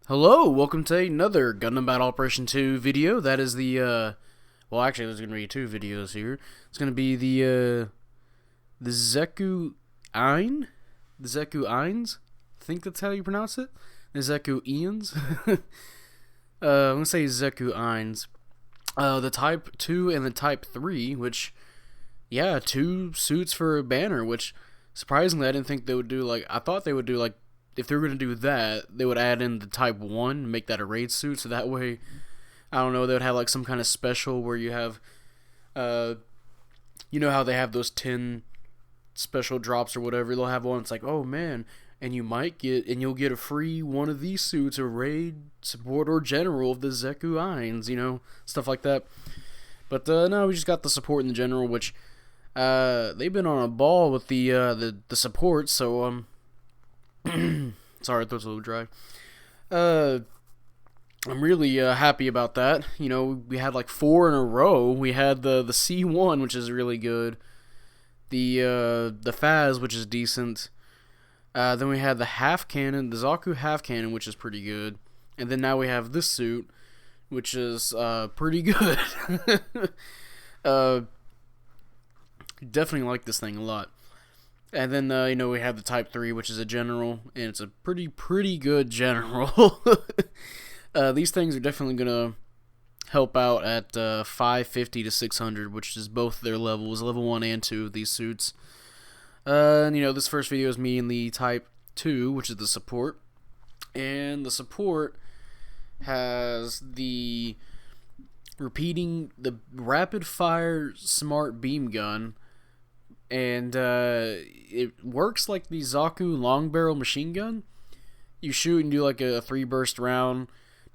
Hello, welcome to another Gundam Battle Operation 2 video. That is the, well actually there's going to be two videos here. It's going to be the Xeku Eins? The Xeku Eins? I think that's how you pronounce it. The Xeku Eins? I'm going to say Xeku Eins. The Type 2 and the Type 3, which, yeah, two suits for a banner, which, surprisingly, I didn't think they would do, like, I thought they would do, like, if they were going to do that, they would add in the Type 1 and make that a raid suit, so that way, I don't know, they would have like some kind of special where you have, you know how they have those 10 special drops or whatever, they'll have one, it's like, oh man, and you'll get a free one of these suits, a raid, support, or general of the Xeku Eins, you know, stuff like that. But, no, we just got the support in the general, which, they've been on a ball with the support, so, sorry, throat's a little dry. I'm really happy about that. You know, we had like 4 in a row. We had the C1, which is really good. The Faz, which is decent. Then we had the half cannon, the Xeku half cannon, which is pretty good. And then now we have this suit, which is pretty good. Definitely like this thing a lot. And then, you know, we have the Type 3, which is a general, and it's a pretty good general. These things are definitely going to help out at 550 to 600, which is both their levels, level 1 and 2 of these suits. And, you know, this first video is me and the Type 2, which is the support. And the support has the rapid fire smart beam gun. And it works like the Xeku long barrel machine gun. You shoot and do like a 3-burst round.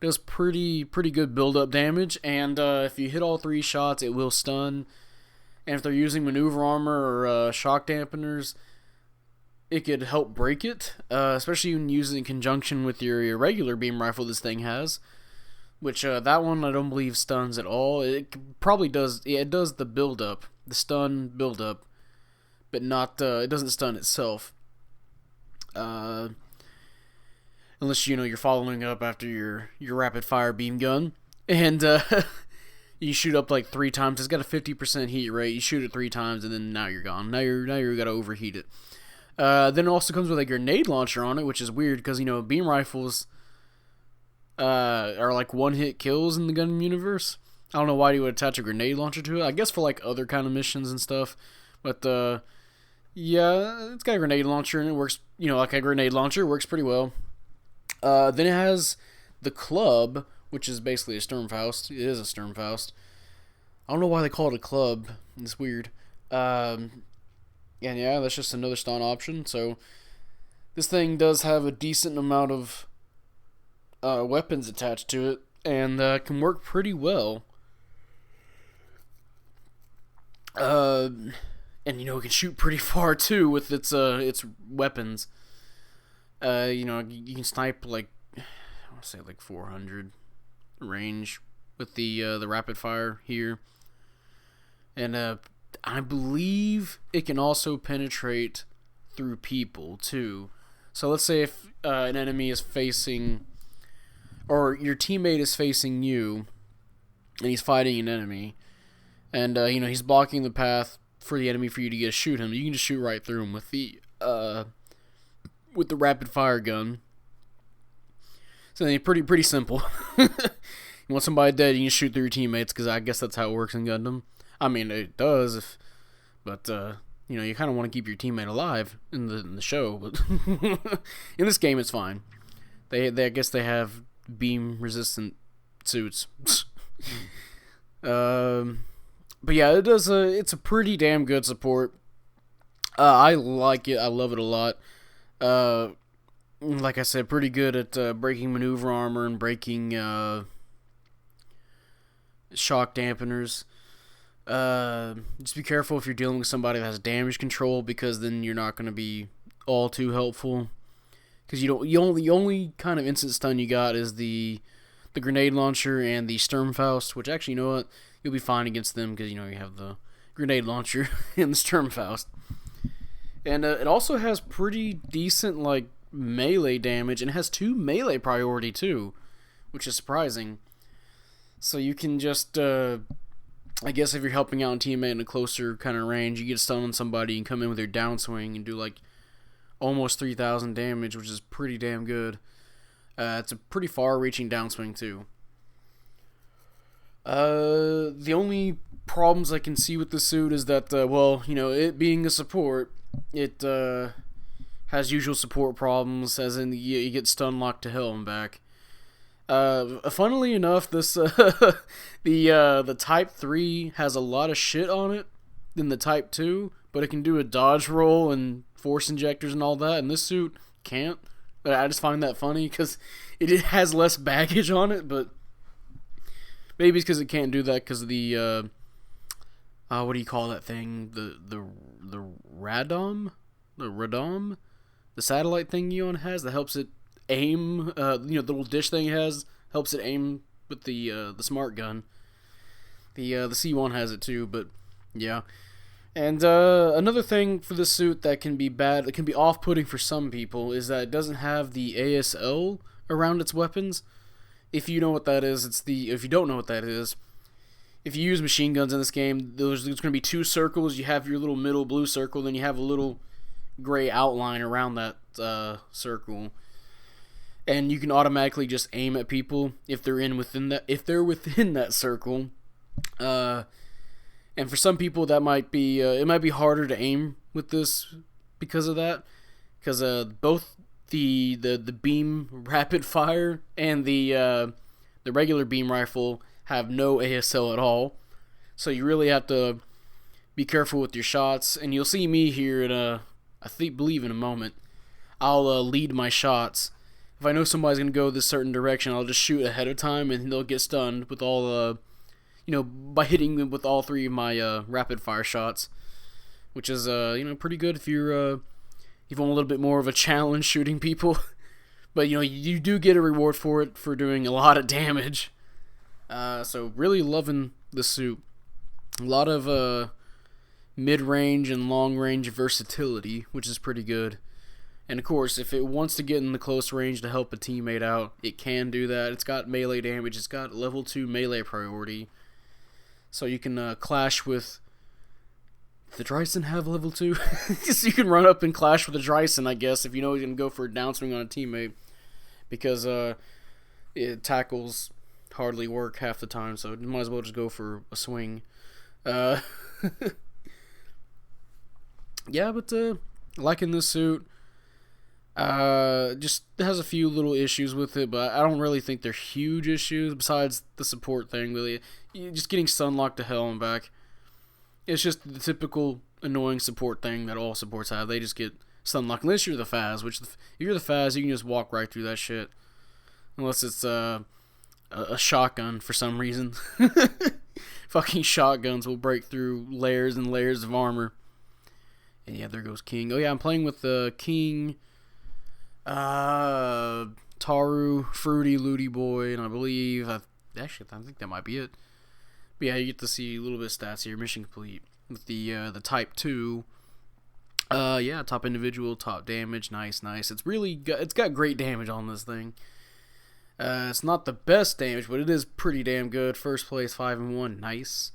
Does pretty good build up damage. And if you hit all 3 shots, it will stun. And if they're using maneuver armor or shock dampeners, it could help break it. Especially when using in conjunction with your regular beam rifle this thing has. Which that one I don't believe stuns at all. It probably does. It does the build up, the stun build up. But not, it doesn't stun itself. Unless, you know, you're following up after your rapid fire beam gun. And, you shoot up like 3 times. It's got a 50% heat rate. You shoot it 3 times and then now you're gone. Now you're gotta overheat it. Then it also comes with a grenade launcher on it, which is weird because, you know, beam rifles, are like 1-hit kills in the Gundam universe. I don't know why you would attach a grenade launcher to it. I guess for like other kind of missions and stuff. But, yeah, it's got a grenade launcher, and it works, you know, like a grenade launcher. It works pretty well. Then it has the club, which is basically a Sturmfaust. It is a Sturmfaust. I don't know why they call it a club. It's weird. And yeah, that's just another stun option. So, this thing does have a decent amount of weapons attached to it, and can work pretty well. And, you know, it can shoot pretty far, too, with its weapons. You know, you can snipe, like, I want to say, like, 400 range with the rapid fire here. And, I believe it can also penetrate through people, too. So, let's say if an enemy is facing, or your teammate is facing you, and he's fighting an enemy, and, you know, he's blocking the path for the enemy for you to get to shoot him. You can just shoot right through him with the rapid fire gun. So pretty simple. You want somebody dead, you can shoot through your teammates, because I guess that's how it works in Gundam. I mean, it does, but you know, you kind of want to keep your teammate alive in the show. But in this game, it's fine. I guess they have beam resistant suits. But yeah, it does. It's a pretty damn good support. I like it. I love it a lot. Like I said, pretty good at breaking maneuver armor and breaking shock dampeners. Just be careful if you're dealing with somebody that has damage control, because then you're not going to be all too helpful. Because the only kind of instant stun you got is the grenade launcher and the Sturmfaust, which actually, you know what? You'll be fine against them because, you know, you have the grenade launcher and the Sturmfaust. And it also has pretty decent, like, melee damage, and it has 2 melee priority too, which is surprising. So you can just, I guess if you're helping out a teammate in a closer kind of range, you get stun on somebody and come in with your downswing and do like almost 3,000 damage, which is pretty damn good. It's a pretty far-reaching downswing too. The only problems I can see with the suit is that, it being a support, it has usual support problems, as in you get stun locked to hell and back. Funnily enough, this the Type 3 has a lot of shit on it than the Type 2, but it can do a dodge roll and force injectors and all that, and this suit can't. I just find that funny because it has less baggage on it, but maybe it's because it can't do that because of the what do you call that thing? The radom, the satellite thing Eon has that helps it aim. The little dish thing it has helps it aim with the smart gun. The C1 has it too, but yeah. And another thing for this suit that can be bad, that can be off-putting for some people, is that it doesn't have the ASL around its weapons. If you know what that is, if you don't know what that is, if you use machine guns in this game, there's going to be 2 circles. You have your little middle blue circle, then you have a little gray outline around that circle, and you can automatically just aim at people if they're within that circle. And for some people, that might be it might be harder to aim with this because of that, because both the beam rapid fire and the regular beam rifle have no ASL at all, so you really have to be careful with your shots. And you'll see me here believe in a moment. I'll lead my shots. If I know somebody's gonna go this certain direction, I'll just shoot ahead of time, and they'll get stunned with all by hitting them with all 3 of my rapid fire shots, which is pretty good if you've want a little bit more of a challenge shooting people. But you do get a reward for it for doing a lot of damage. So really loving the suit. A lot of mid-range and long-range versatility, which is pretty good. And of course, if it wants to get in the close range to help a teammate out, it can do that. It's got melee damage. It's got level 2 melee priority. So you can clash with... the Dryson have level 2? So you can run up and clash with the Dryson, I guess, if you know you're going to go for a downswing on a teammate. Because tackles hardly work half the time, so you might as well just go for a swing. Yeah, but liking this suit. Just has a few little issues with it, but I don't really think they're huge issues besides the support thing. Really, just getting stun locked to hell and back. It's just the typical annoying support thing that all supports have. They just get stun locked unless you're the Faz. Which if you're the Faz, you can just walk right through that shit. Unless it's a shotgun for some reason. Fucking shotguns will break through layers and layers of armor. And yeah, there goes King. Oh yeah, I'm playing with the King, Taru, Fruity, Looty Boy, and I believe I think that might be it. But yeah, you get to see a little bit of stats here. Mission complete with the Type 2. Top individual, top damage, nice. It's got great damage on this thing. It's not the best damage, but it is pretty damn good. First place, 5-1, nice.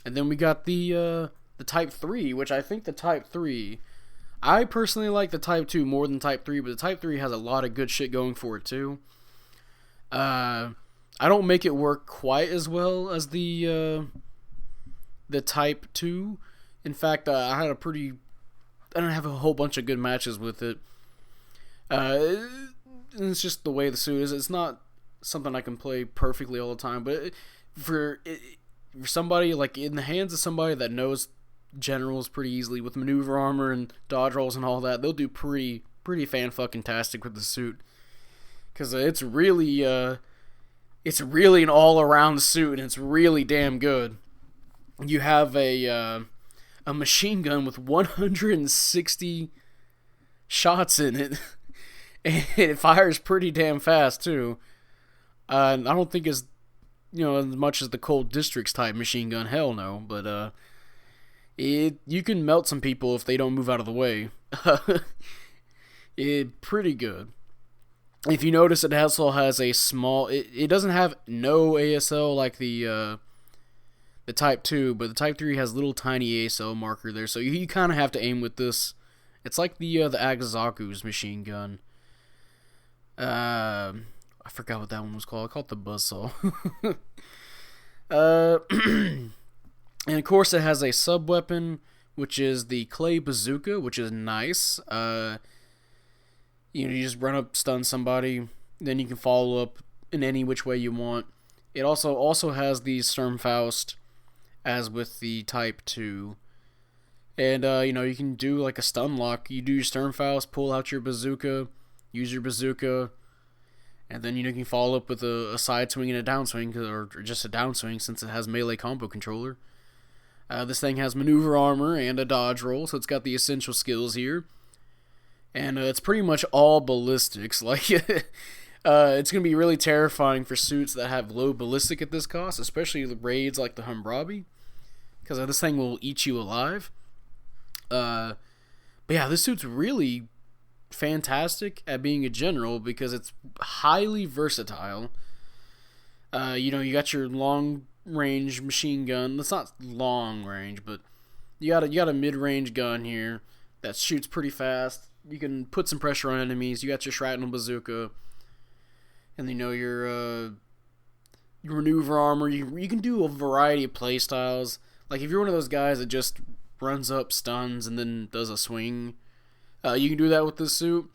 And then we got the Type 3, which I think the Type 3... I personally like the Type 2 more than Type 3, but the Type 3 has a lot of good shit going for it, too. I don't make it work quite as well as the Type 2. In fact, I don't have a whole bunch of good matches with it. It's just the way the suit is. It's not something I can play perfectly all the time, but for somebody, like in the hands of somebody that knows generals pretty easily with maneuver armor and dodge rolls and all that, they'll do pretty fan-fucking-tastic with the suit. Because it's really an all-around suit, and it's really damn good. You have a machine gun with 160 shots in it. And it fires pretty damn fast, too. I don't think it's, as much as the Cold Districts type machine gun. Hell no. But, you can melt some people if they don't move out of the way. Pretty good. If you notice, it also has a small. It doesn't have no ASL like the Type 2, but the Type 3 has little tiny ASL marker there, so you kind of have to aim with this. It's like the Axaku's machine gun. I forgot what that one was called. I called it the Buzzsaw. And of course, it has a sub weapon, which is the clay bazooka, which is nice. You just run up, stun somebody, then you can follow up in any which way you want. It also has the Sturmfaust, as with the Type 2. And, you can do like a stun lock. You do your Sturmfaust, pull out your bazooka, use your bazooka, and then, you can follow up with a side swing and a downswing, or just a downswing since it has melee combo controller. This thing has maneuver armor and a dodge roll, so it's got the essential skills here. And it's pretty much all ballistics. Like, it's going to be really terrifying for suits that have low ballistic at this cost, especially the raids like the Humbrabi, because this thing will eat you alive. But yeah, this suit's really fantastic at being a general because it's highly versatile. You got your long range machine gun. It's not long range, but you got a mid range gun here that shoots pretty fast. You can put some pressure on enemies. You got your shrapnel bazooka, and your maneuver armor. You can do a variety of play styles. Like if you're one of those guys that just runs up, stuns, and then does a swing, you can do that with this suit.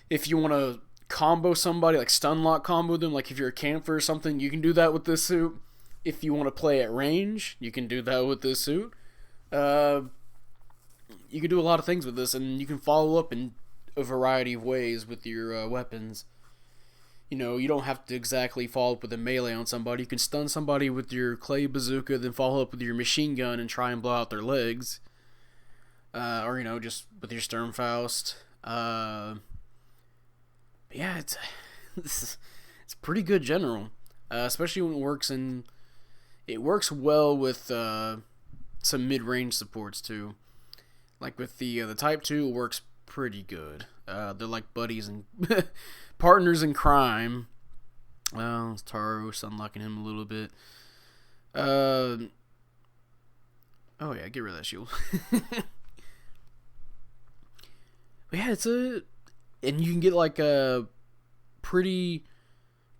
If you want to combo somebody, like stun lock combo them, like if you're a camper or something, you can do that with this suit. If you want to play at range, you can do that with this suit. You can do a lot of things with this, and you can follow up in a variety of ways with your weapons. You don't have to exactly follow up with a melee on somebody. You can stun somebody with your clay bazooka, then follow up with your machine gun and try and blow out their legs. Or, just with your Sturmfaust. Yeah, it's pretty good general. Especially when it works well with some mid-range supports too. Like with the Type 2, it works pretty good. They're like buddies and partners in crime. Well, Taro unlocking him a little bit. Oh yeah, get rid of that shield. But yeah, and you can get like a pretty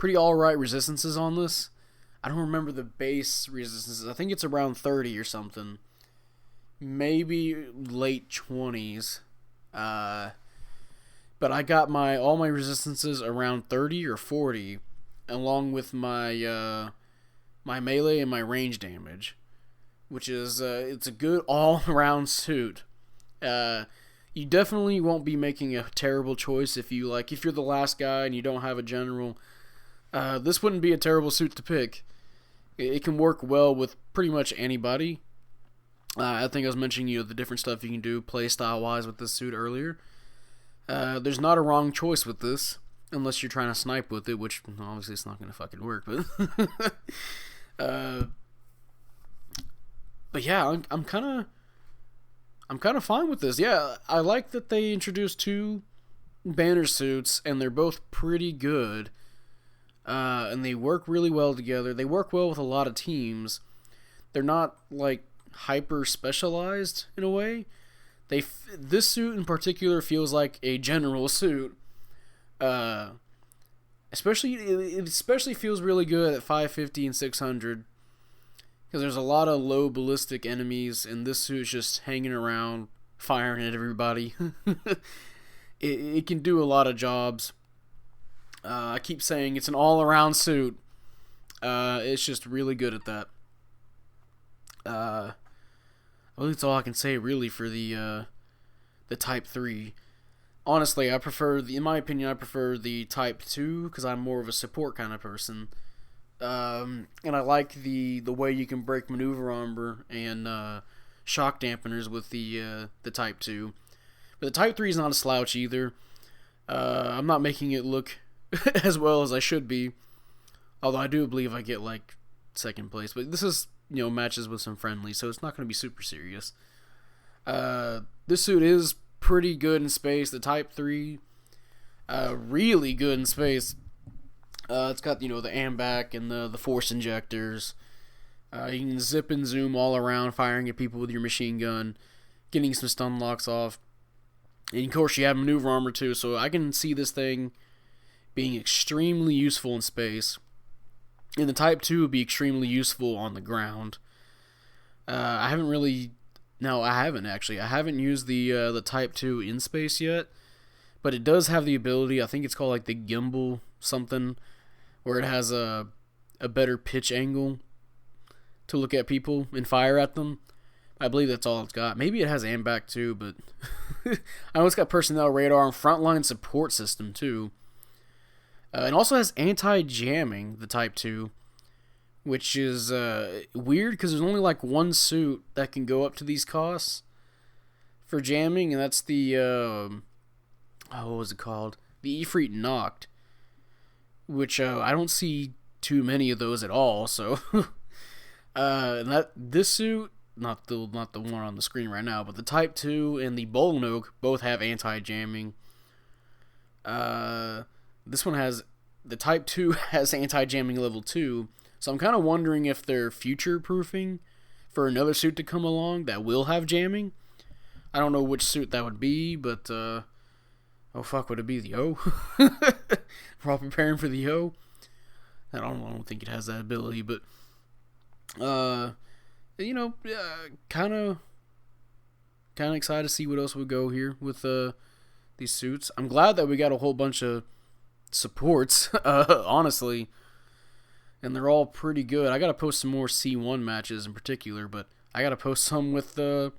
alright resistances on this. I don't remember the base resistances. I think it's around 30 or something. Maybe late 20s. But I got all my resistances around 30 or 40, along with my my melee and my range damage, which is it's a good all-around suit. You definitely won't be making a terrible choice if you're the last guy and you don't have a general. This wouldn't be a terrible suit to pick. It can work well with pretty much anybody. I think I was mentioning the different stuff you can do playstyle wise with this suit earlier. There's not a wrong choice with this, unless you're trying to snipe with it, which obviously it's not going to fucking work. But yeah, I'm kind of fine with this. Yeah, I like that they introduced 2 banner suits, and they're both pretty good. And they work really well together. They work well with a lot of teams. They're not like hyper specialized in a way. This suit in particular feels like a general suit. It especially feels really good at 550 and 600, because there's a lot of low ballistic enemies, and this suit's just hanging around, firing at everybody. It can do a lot of jobs. I keep saying it's an all-around suit. It's just really good at that. I believe that's all I can say really for the Type 3. Honestly, in my opinion, I prefer the Type 2 because I'm more of a support kind of person. And I like the way you can break maneuver armor and shock dampeners with the Type 2. But the Type 3 is not a slouch either. I'm not making it look as well as I should be. Although I do believe I get like second place. But this is, matches with some friendlies, so it's not going to be super serious. This suit is pretty good in space. The Type 3, really good in space. It's got, the AMBAC and the force injectors. You can zip and zoom all around, firing at people with your machine gun, getting some stun locks off. And of course, you have maneuver armor too, so I can see this thing being extremely useful in space. And the Type 2 would be extremely useful on the ground. I haven't used the Type 2 in space yet, but it does have the ability, I think it's called like the gimbal something, where it has a better pitch angle to look at people and fire at them. I believe that's all it's got. Maybe it has AMBAC too, but I know it's got personnel radar and frontline support system too. It also has anti-jamming, the Type 2, which is weird because there's only like one suit that can go up to these costs for jamming, and that's the, what was it called? The Ifrit Noct, which I don't see too many of those at all, so this suit, not the one on the screen right now, but the Type 2 and the Bolnoke both have anti-jamming. This one has, the Type 2 has anti-jamming level 2, so I'm kind of wondering if they're future-proofing for another suit to come along that will have jamming. I don't know which suit that would be, but, oh fuck, would it be the O? We're all preparing for the O? I don't think it has that ability, but, kind of excited to see what else would go here with, these suits. I'm glad that we got a whole bunch of supports, honestly, and they're all pretty good. I gotta post some more C1 matches in particular, but I gotta post some with the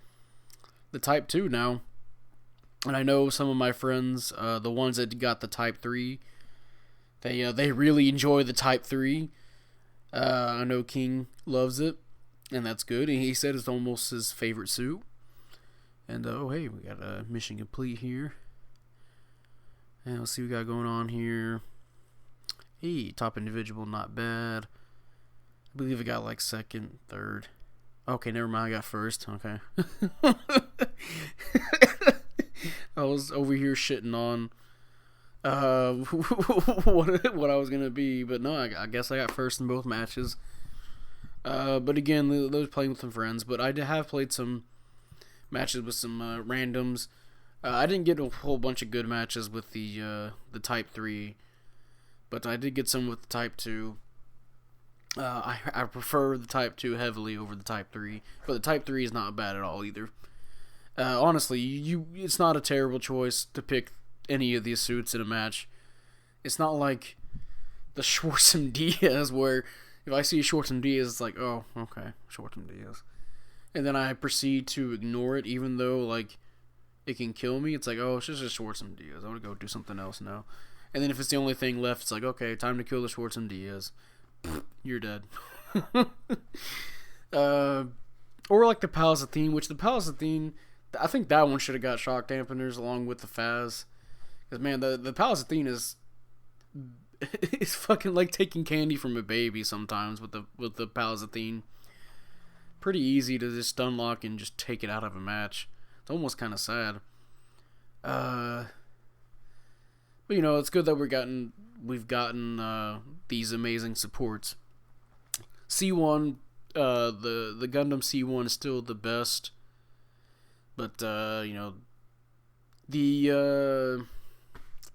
Type 2 now. And I know some of my friends, the ones that got the Type 3, they really enjoy the Type 3. I know King loves it, and that's good. And he said it's almost his favorite suit. And oh hey, we got a mission complete here. And let's see what we got going on here. Hey, top individual, not bad. I believe I got like second, third. Okay, never mind, I got first. Okay. I was over here shitting on what I was gonna be, but no, I guess I got first in both matches. But again, those playing with some friends. But I have played some matches with some randoms. I didn't get a whole bunch of good matches with the Type 3, but I did get some with the Type 2. I prefer the Type 2 heavily over the Type 3, but the Type 3 is not bad at all either. Honestly, it's not a terrible choice to pick any of these suits in a match. It's not like the Schwarzenegger Diaz, where if I see Schwarzenegger Diaz, it's like, oh, okay, Schwarzenegger Diaz. And then I proceed to ignore it, even though, like, it can kill me. It's like, oh, it's just a Schwarzenegger Diaz. I want to go do something else now. And then if it's the only thing left, it's like, okay, time to kill the Schwarzenegger Diaz. You're dead. Or like the Palazzothene, which the Palazzothene, I think that one should have got shock dampeners along with the Faz. Because, man, the Palazzothene is it's fucking like taking candy from a baby sometimes with the Palazzothene. Pretty easy to just stun lock and just take it out of a match. It's almost kind of sad. But it's good that we've gotten these amazing supports. C1, the Gundam C1 is still the best, but the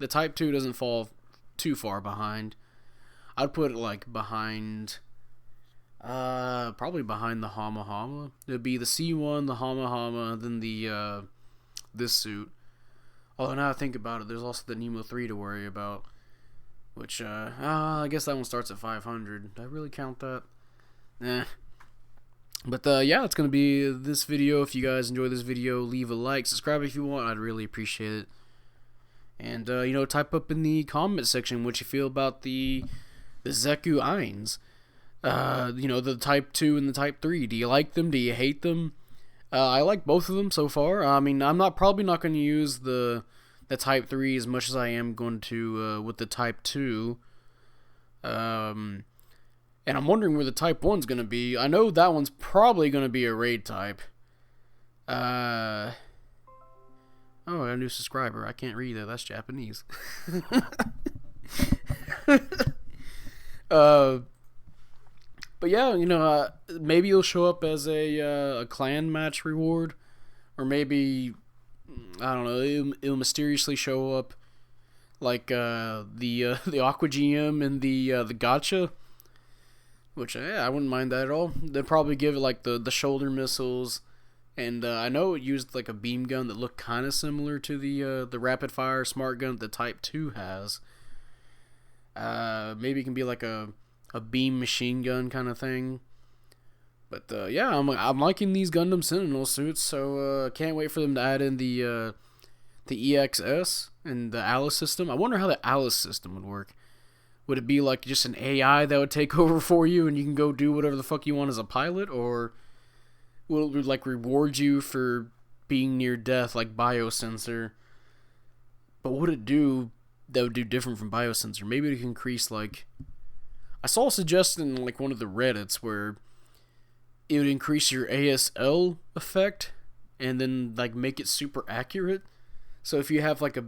Type 2 doesn't fall too far behind. I'd put it like behind, probably behind the Hama Hama. It'd be the C1, the Hama Hama, then the this suit. Although now I think about it, there's also the Nemo 3 to worry about, which I guess that one starts at 500. Did I really count that? Nah. But yeah, it's gonna be this video. If you guys enjoy this video, leave a like, subscribe if you want. I'd really appreciate it. And type up in the comment section what you feel about the Xeku Eins. The Type 2 and the Type 3. Do you like them? Do you hate them? I like both of them so far. I mean, I'm probably not going to use the Type 3 as much as I am going to with the Type 2. And I'm wondering where the Type 1's going to be. I know that one's probably going to be a raid type. Oh, I got a new subscriber. I can't read that. That's Japanese. uh, but yeah, maybe it'll show up as a clan match reward, or maybe I don't know. It'll mysteriously show up like the Aqua GM and the Gotcha, which I wouldn't mind that at all. They'd probably give it like the shoulder missiles, and I know it used like a beam gun that looked kind of similar to the rapid fire smart gun that the Type 2 has. Maybe it can be like a beam machine gun kind of thing. But yeah, I'm liking these Gundam Sentinel suits, so can't wait for them to add in the EXS and the Alice system. I wonder how the Alice system would work. Would it be like just an AI that would take over for you and you can go do whatever the fuck you want as a pilot, or will it like reward you for being near death like Biosensor? But what would it do that would do different from Biosensor? Maybe it can increase like I saw a suggestion in like one of the Reddits where it would increase your ASL effect and then like make it super accurate. So if you have like a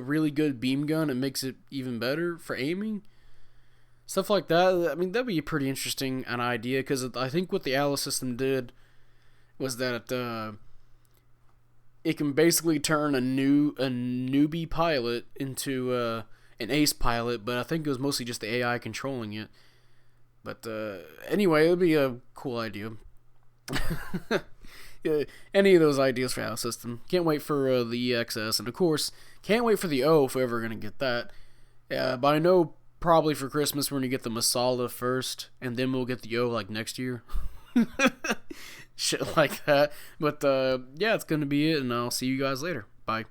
really good beam gun, it makes it even better for aiming. Stuff like that. I mean, that'd be a pretty interesting an idea, because I think what the Alice system did was that it can basically turn a newbie pilot into an ace pilot, but I think it was mostly just the AI controlling it. But anyway, it would be a cool idea. Yeah, any of those ideas for Alice system. Can't wait for the EXS, and of course, can't wait for the O if we're ever going to get that. But I know probably for Christmas we're going to get the Masala first, and then we'll get the O like next year. Shit like that. But yeah, it's going to be it, and I'll see you guys later. Bye.